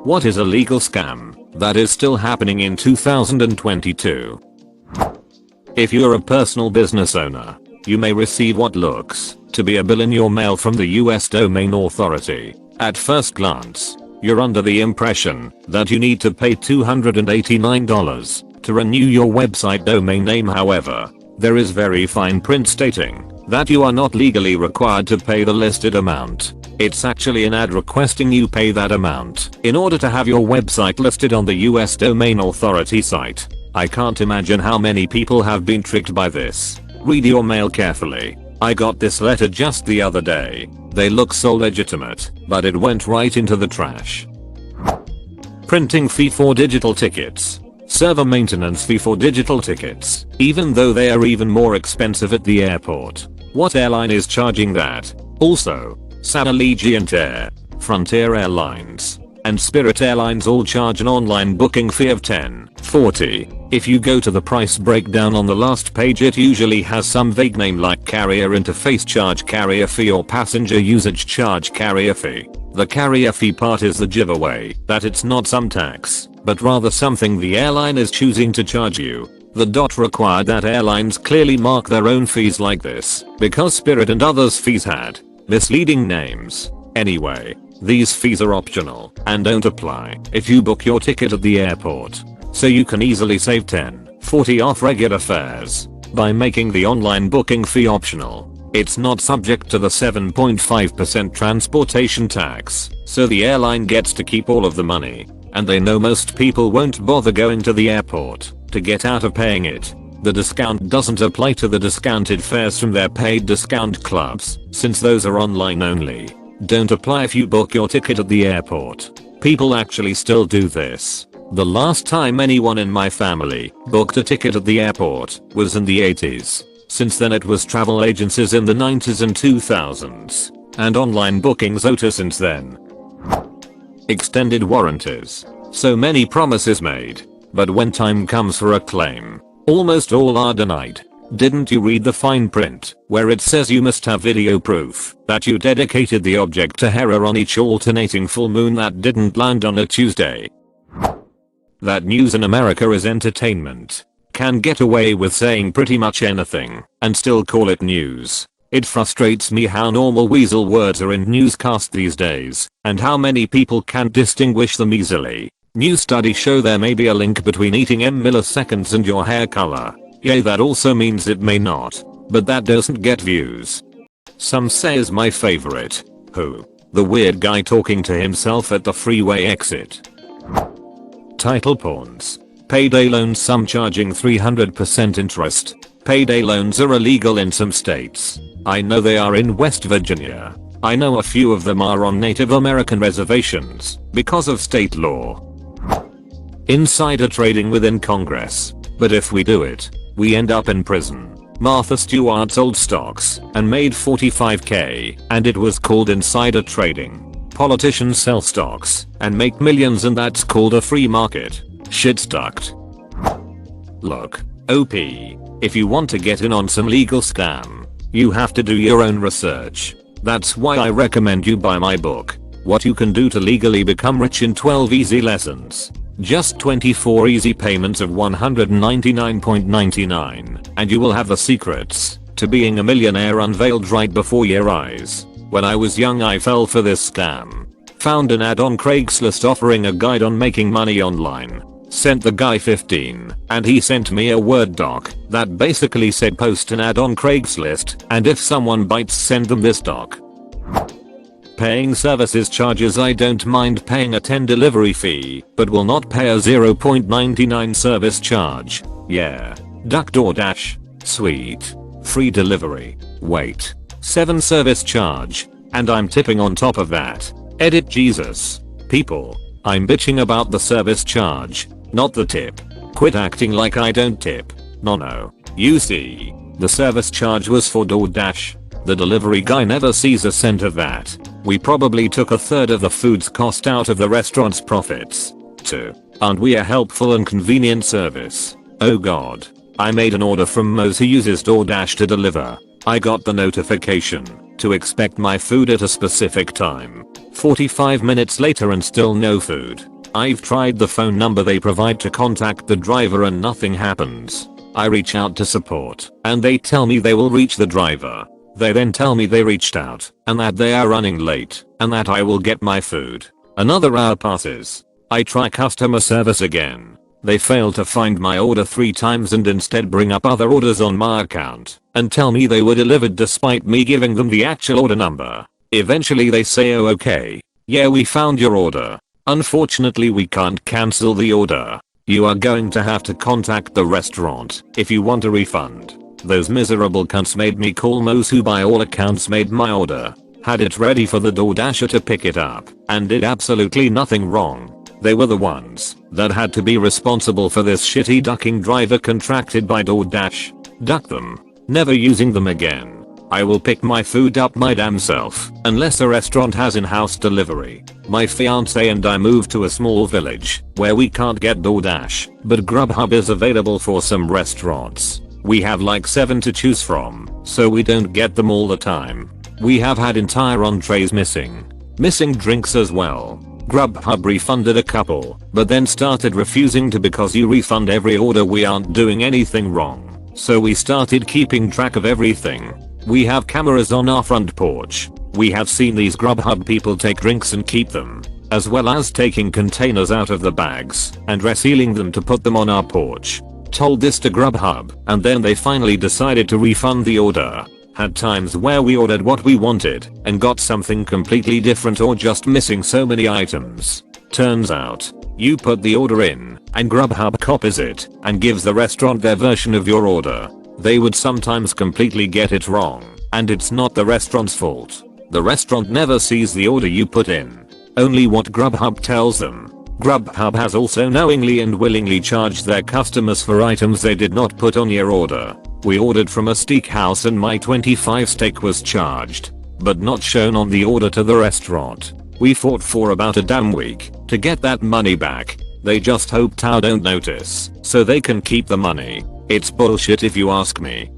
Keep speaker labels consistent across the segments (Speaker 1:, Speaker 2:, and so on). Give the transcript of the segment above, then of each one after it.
Speaker 1: What is a legal scam that is still happening in 2022? If you're a personal business owner, you may receive what looks to be a bill in your mail from the US Domain Authority. At first glance, you're under the impression that you need to pay $289 to renew your website domain name. However, there is very fine print stating that you are not legally required to pay the listed amount. It's actually an ad requesting you pay that amount in order to have your website listed on the US Domain Authority site. I can't imagine how many people have been tricked by this. Read your mail carefully. I got this letter just the other day. They look so legitimate, but it went right into the trash. Printing fee for digital tickets. Server maintenance fee for digital tickets, even though they are even more expensive at the airport. What airline is charging that? Also, Allegiant Air, Frontier Airlines, and Spirit Airlines all charge an online booking fee of $10.40. If you go to the price breakdown on the last page, it usually has some vague name like carrier interface charge carrier fee or passenger usage charge carrier fee. The carrier fee part is the giveaway that it's not some tax, but rather something the airline is choosing to charge you. The dot required that airlines clearly mark their own fees like this, because Spirit and others' fees had misleading names. Anyway, these fees are optional and don't apply if you book your ticket at the airport. So you can easily save $10.40 off regular fares by making the online booking fee optional. It's not subject to the 7.5% transportation tax, so the airline gets to keep all of the money, and they know most people won't bother going to the airport to get out of paying it. The discount doesn't apply to the discounted fares from their paid discount clubs, since those are online only. Don't apply if you book your ticket at the airport. People actually still do this. The last time anyone in my family booked a ticket at the airport was in the 80s. Since then it was travel agencies in the 90s and 2000s, and online bookings OTA since then. Extended warranties. So many promises made, but when time comes for a claim, almost all are denied. Didn't you read the fine print where it says you must have video proof that you dedicated the object to Hera on each alternating full moon that didn't land on a Tuesday? That news in America is entertainment. Can get away with saying pretty much anything and still call it news. It frustrates me how normal weasel words are in newscasts these days, and how many people can't distinguish them easily. New studies show there may be a link between eating milliseconds and your hair color. Yay, that also means it may not, but that doesn't get views. Some say is my favorite. Who? The weird guy talking to himself at the freeway exit. Title pawns. Payday loans, some charging 300% interest. Payday loans are illegal in some states. I know they are in West Virginia. I know a few of them are on Native American reservations because of state law. Insider trading within Congress. But if we do it, we end up in prison. Martha Stewart sold stocks and made $45K, and it was called insider trading. Politicians sell stocks and make millions, and that's called a free market. Shit stuck. Look, OP, if you want to get in on some legal scam, you have to do your own research. That's why I recommend you buy my book, What You Can Do to Legally Become Rich in 12 Easy Lessons. Just 24 easy payments of $199.99, and you will have the secrets to being a millionaire unveiled right before your eyes. When I was young, I fell for this scam. Found an ad on Craigslist offering a guide on making money online. Sent the guy 15, and he sent me a Word doc that basically said post an ad on Craigslist, and if someone bites, send them this doc. Paying services charges. I don't mind paying a $10 delivery fee, but will not pay a $0.99 service charge. Yeah. Duck DoorDash. Sweet. Free delivery. Wait. $7 service charge. And I'm tipping on top of that. Edit Jesus. People, I'm bitching about the service charge, not the tip. Quit acting like I don't tip. No. You see, the service charge was for DoorDash. The delivery guy never sees a cent of that. We probably took a third of the food's cost out of the restaurant's profits. Too. Aren't we a helpful and convenient service? Oh god. I made an order from Mo's who uses DoorDash to deliver. I got the notification to expect my food at a specific time. 45 minutes later and still no food. I've tried the phone number they provide to contact the driver and nothing happens. I reach out to support and they tell me they will reach the driver. They then tell me they reached out and that they are running late and that I will get my food. Another hour passes. I try customer service again. They fail to find my order 3 times and instead bring up other orders on my account and tell me they were delivered despite me giving them the actual order number. Eventually they say, oh okay, yeah, we found your order. Unfortunately we can't cancel the order. You are going to have to contact the restaurant if you want a refund. Those miserable cunts made me call Mo's, who by all accounts made my order, had it ready for the DoorDasher to pick it up, and did absolutely nothing wrong. They were the ones that had to be responsible for this shitty ducking driver contracted by DoorDash. Duck them. Never using them again. I will pick my food up my damn self unless a restaurant has in-house delivery. My fiance and I moved to a small village where we can't get DoorDash, but Grubhub is available for some restaurants. We have like 7 to choose from, so we don't get them all the time. We have had entire entrees missing drinks as well. Grubhub refunded a couple, but then started refusing to because you refund every order. We aren't doing anything wrong, so we started keeping track of everything. We have cameras on our front porch. We have seen these Grubhub people take drinks and keep them, as well as taking containers out of the bags and resealing them to put them on our porch. Told this to Grubhub and then they finally decided to refund the order. Had times where we ordered what we wanted and got something completely different or just missing so many items. Turns out, you put the order in and Grubhub copies it and gives the restaurant their version of your order. They would sometimes completely get it wrong, and it's not the restaurant's fault. The restaurant never sees the order you put in, only what Grubhub tells them. Grubhub has also knowingly and willingly charged their customers for items they did not put on your order. We ordered from a steakhouse and my 25 steak was charged, but not shown on the order to the restaurant. We fought for about a damn week to get that money back. They just hope Tao don't notice, so they can keep the money. It's bullshit if you ask me.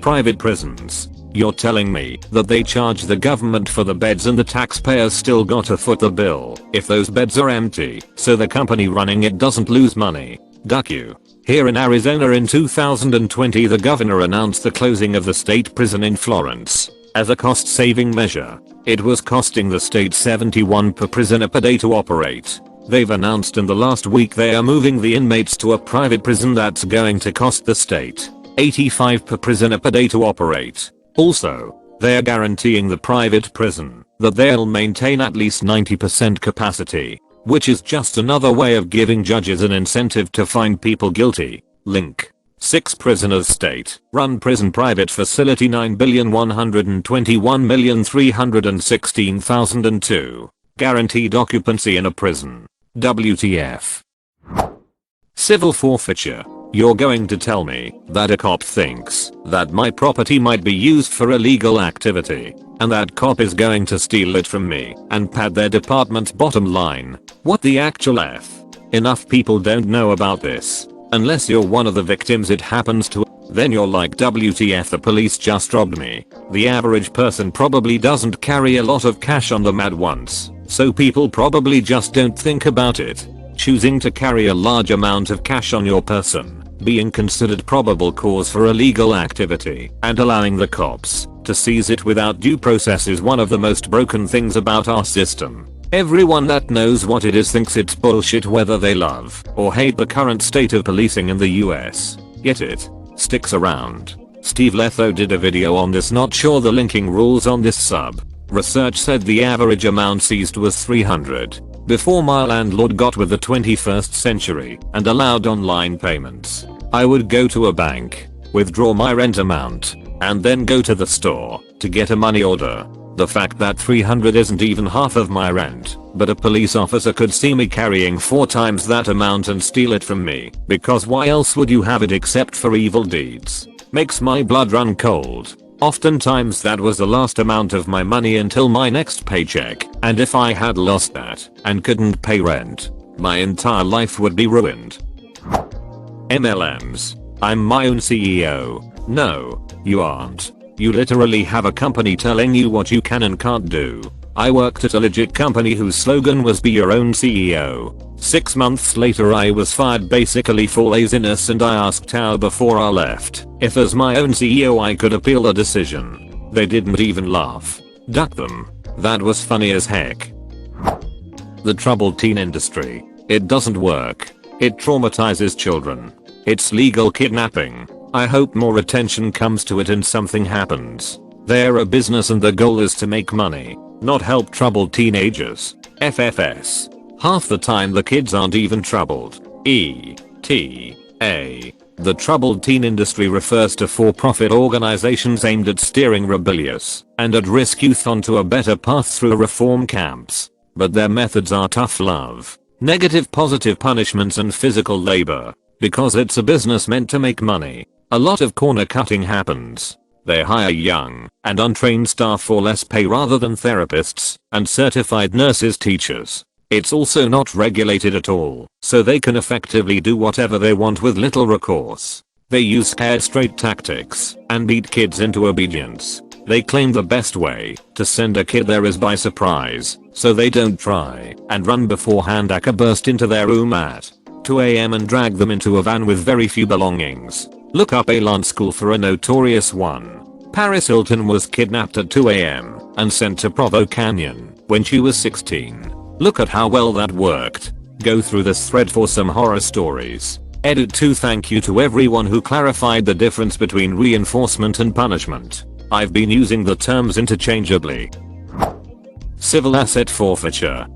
Speaker 1: Private prisons. You're telling me that they charge the government for the beds and the taxpayers still gotta foot the bill if those beds are empty, so the company running it doesn't lose money. Duck you. Here in Arizona in 2020 the governor announced the closing of the state prison in Florence as a cost-saving measure. It was costing the state $71 per prisoner per day to operate. They've announced in the last week they are moving the inmates to a private prison that's going to cost the state $85 per prisoner per day to operate. Also, they're guaranteeing the private prison that they'll maintain at least 90% capacity, which is just another way of giving judges an incentive to find people guilty. Link. 6 prisoners state run prison private facility 9,121,316,002. Guaranteed occupancy in a prison. WTF. Civil forfeiture. You're going to tell me that a cop thinks that my property might be used for illegal activity, and that cop is going to steal it from me and pad their department's bottom line? What the actual F? Enough people don't know about this. Unless you're one of the victims it happens to, then you're like WTF, the police just robbed me. The average person probably doesn't carry a lot of cash on them at once, so people probably just don't think about it. Choosing to carry a large amount of cash on your person being considered probable cause for illegal activity and allowing the cops to seize it without due process is one of the most broken things about our system. Everyone that knows what it is thinks it's bullshit whether they love or hate the current state of policing in the US. Yet it sticks around. Steve Letho did a video on this, not sure the linking rules on this sub. Research said the average amount seized was $300 before my landlord got with the 21st century and allowed online payments. I would go to a bank, withdraw my rent amount, and then go to the store to get a money order. The fact that $300 isn't even half of my rent, but a police officer could see me carrying 4 times that amount and steal it from me, because why else would you have it except for evil deeds, makes my blood run cold. Oftentimes that was the last amount of my money until my next paycheck, and if I had lost that and couldn't pay rent, my entire life would be ruined. MLMs. I'm my own CEO. No, you aren't. You literally have a company telling you what you can and can't do. I worked at a legit company whose slogan was be your own CEO. 6 months later I was fired basically for laziness, and I asked how before I left if as my own CEO I could appeal the decision. They didn't even laugh. Duck them. That was funny as heck. The troubled teen industry. It doesn't work. It traumatizes children. It's legal kidnapping. I hope more attention comes to it and something happens. They're a business and the goal is to make money, not help troubled teenagers. FFS. Half the time the kids aren't even troubled. E.T.A. The troubled teen industry refers to for-profit organizations aimed at steering rebellious and at-risk youth onto a better path through reform camps. But their methods are tough love, negative positive punishments and physical labor. Because it's a business meant to make money, a lot of corner cutting happens. They hire young and untrained staff for less pay rather than therapists and certified nurses, teachers. It's also not regulated at all, so they can effectively do whatever they want with little recourse. They use scared straight tactics and beat kids into obedience. They claim the best way to send a kid there is by surprise, so they don't try and run beforehand. Hacker burst into their room at 2 AM and drag them into a van with very few belongings. Look up Airline school for a notorious one. Paris Hilton was kidnapped at 2 AM and sent to Provo Canyon when she was 16. Look at how well that worked. Go through this thread for some horror stories. Edit 2. Thank you to everyone who clarified the difference between reinforcement and punishment. I've been using the terms interchangeably. Civil asset forfeiture.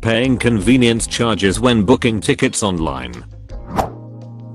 Speaker 1: Paying convenience charges when booking tickets online.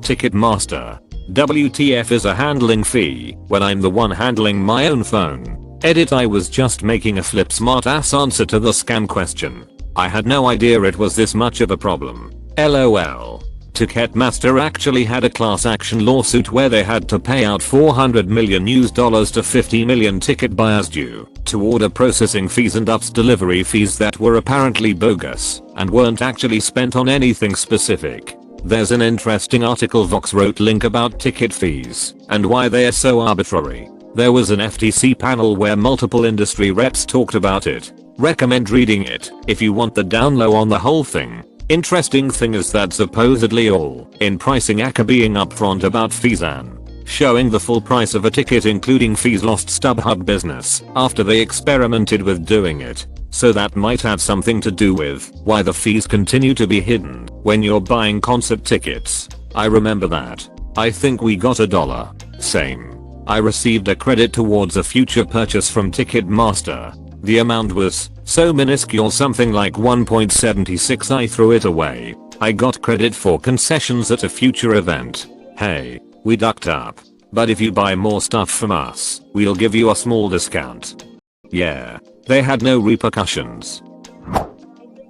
Speaker 1: Ticketmaster. WTF is a handling fee when I'm the one handling my own phone. Edit. I was just making a flip smart ass answer to the scam question. I had no idea it was this much of a problem. LOL. Ticketmaster actually had a class action lawsuit where they had to pay out $400 million to 50 million ticket buyers due to order processing fees and ups delivery fees that were apparently bogus and weren't actually spent on anything specific. There's an interesting article Vox wrote link about ticket fees and why they are so arbitrary. There was an FTC panel where multiple industry reps talked about it. Recommend reading it if you want the down low on the whole thing. Interesting thing is that supposedly all in pricing Aka being upfront about fees and showing the full price of a ticket including fees lost StubHub business after they experimented with doing it. So that might have something to do with why the fees continue to be hidden when you're buying concert tickets. I remember that. I think we got $1. Same. I received a credit towards a future purchase from Ticketmaster. The amount was so minuscule, something like 1.76. I threw it away. I got credit for concessions at a future event. Hey, we ducked up. But if you buy more stuff from us, we'll give you a small discount. Yeah, they had no repercussions.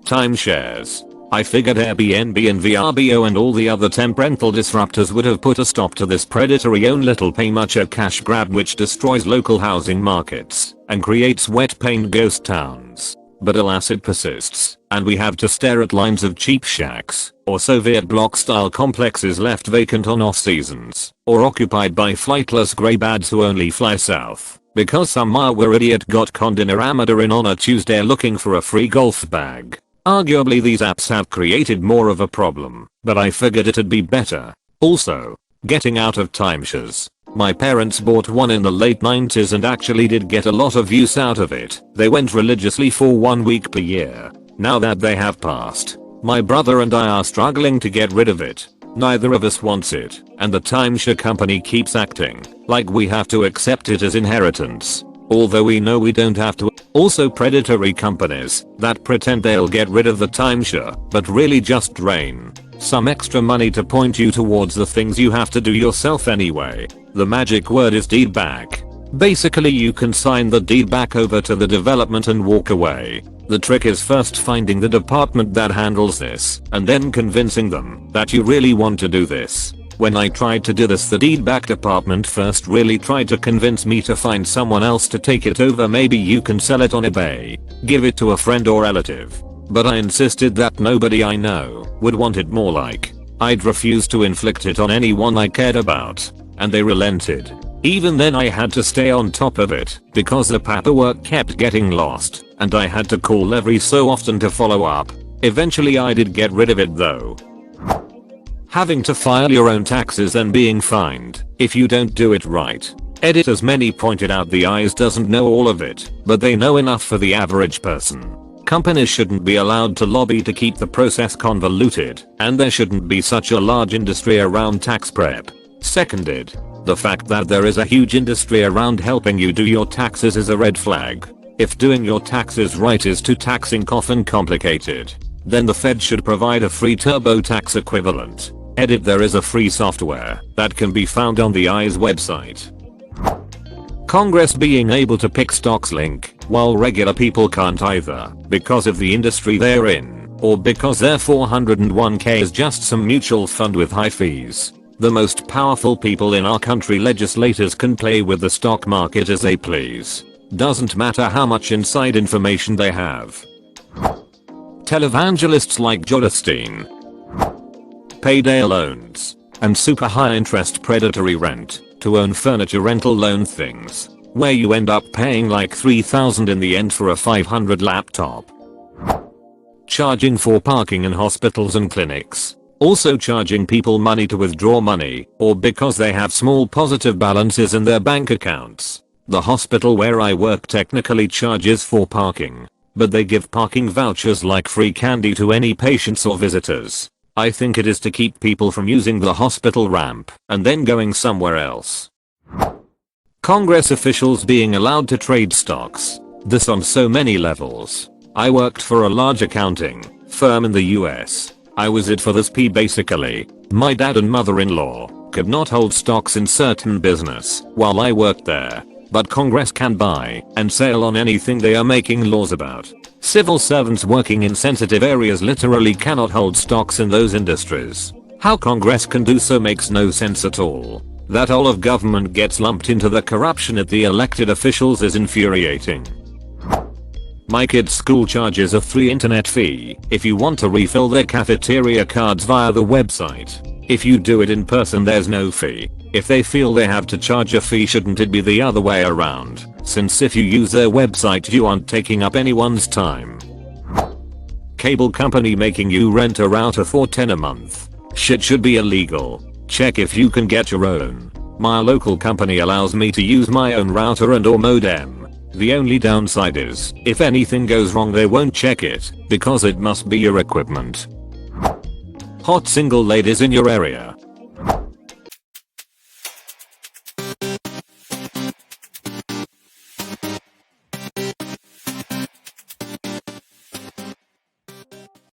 Speaker 1: Timeshares. I figured Airbnb and VRBO and all the other temp rental disruptors would have put a stop to this predatory own little pay much a cash grab which destroys local housing markets and creates wet paint ghost towns. But alas, it persists, and we have to stare at lines of cheap shacks or Soviet bloc style complexes left vacant on off seasons or occupied by flightless greybads who only fly south because some Iowa idiot got conned in a Ramadan on a Tuesday looking for a free golf bag. Arguably these apps have created more of a problem, but I figured it'd be better. Also, getting out of timeshares. My parents bought one in the late 90s and actually did get a lot of use out of it. They went religiously for 1 week per year. Now that they have passed, my brother and I are struggling to get rid of it. Neither of us wants it, and the timeshare company keeps acting like we have to accept it as inheritance. Although we know we don't have to. Also predatory companies that pretend they'll get rid of the timeshare but really just drain some extra money to point you towards the things you have to do yourself anyway. The magic word is deed back. Basically you can sign the deed back over to the development and walk away. The trick is first finding the department that handles this and then convincing them that you really want to do this. When I tried to do this, the deed back department first really tried to convince me to find someone else to take it over. Maybe you can sell it on eBay, give it to a friend or relative. But I insisted that nobody I know would want it, more like I'd refuse to inflict it on anyone I cared about, and they relented. Even then I had to stay on top of it because the paperwork kept getting lost and I had to call every so often to follow up. Eventually I did get rid of it though. Having to file your own taxes and being fined if you don't do it right. As many pointed out, the IRS doesn't know all of it, but they know enough for the average person. Companies shouldn't be allowed to lobby to keep the process convoluted, and there shouldn't be such a large industry around tax prep. Seconded. The fact that there is a huge industry around helping you do your taxes is a red flag. If doing your taxes right is too taxing and complicated, then the Fed should provide a free TurboTax equivalent. There is a free software that can be found on the IRS website. Congress being able to pick stocks link, while regular people can't either, because of the industry they're in, or because their 401k is just some mutual fund with high fees. The most powerful people in our country, legislators, can play with the stock market as they please. Doesn't matter how much inside information they have. Televangelists like Jodestein. Payday loans. And super high interest predatory rent to own furniture rental loan things, where you end up paying like $3,000 in the end for a $500 laptop. Charging for parking in hospitals and clinics. Also charging people money to withdraw money or because they have small positive balances in their bank accounts. The hospital where I work technically charges for parking, but they give parking vouchers like free candy to any patients or visitors. I think it is to keep people from using the hospital ramp and then going somewhere else. Congress officials being allowed to trade stocks. This on so many levels. I worked for a large accounting firm in the US. I was it for this basically. My dad and mother-in-law could not hold stocks in certain business while I worked there, but Congress can buy and sell on anything they are making laws about. Civil servants working in sensitive areas literally cannot hold stocks in those industries. How Congress can do so makes no sense at all. That all of government gets lumped into the corruption at the elected officials is infuriating. My kid's school charges a free internet fee if you want to refill their cafeteria cards via the website. If you do it in person, there's no fee. If they feel they have to charge a fee, shouldn't it be the other way around? Since if you use their website, you aren't taking up anyone's time. Cable company making you rent a router for $10 a month. Shit should be illegal. Check if you can get your own. My local company allows me to use my own router and or modem. The only downside is, if anything goes wrong they won't check it, because it must be your equipment. Hot single ladies in your area.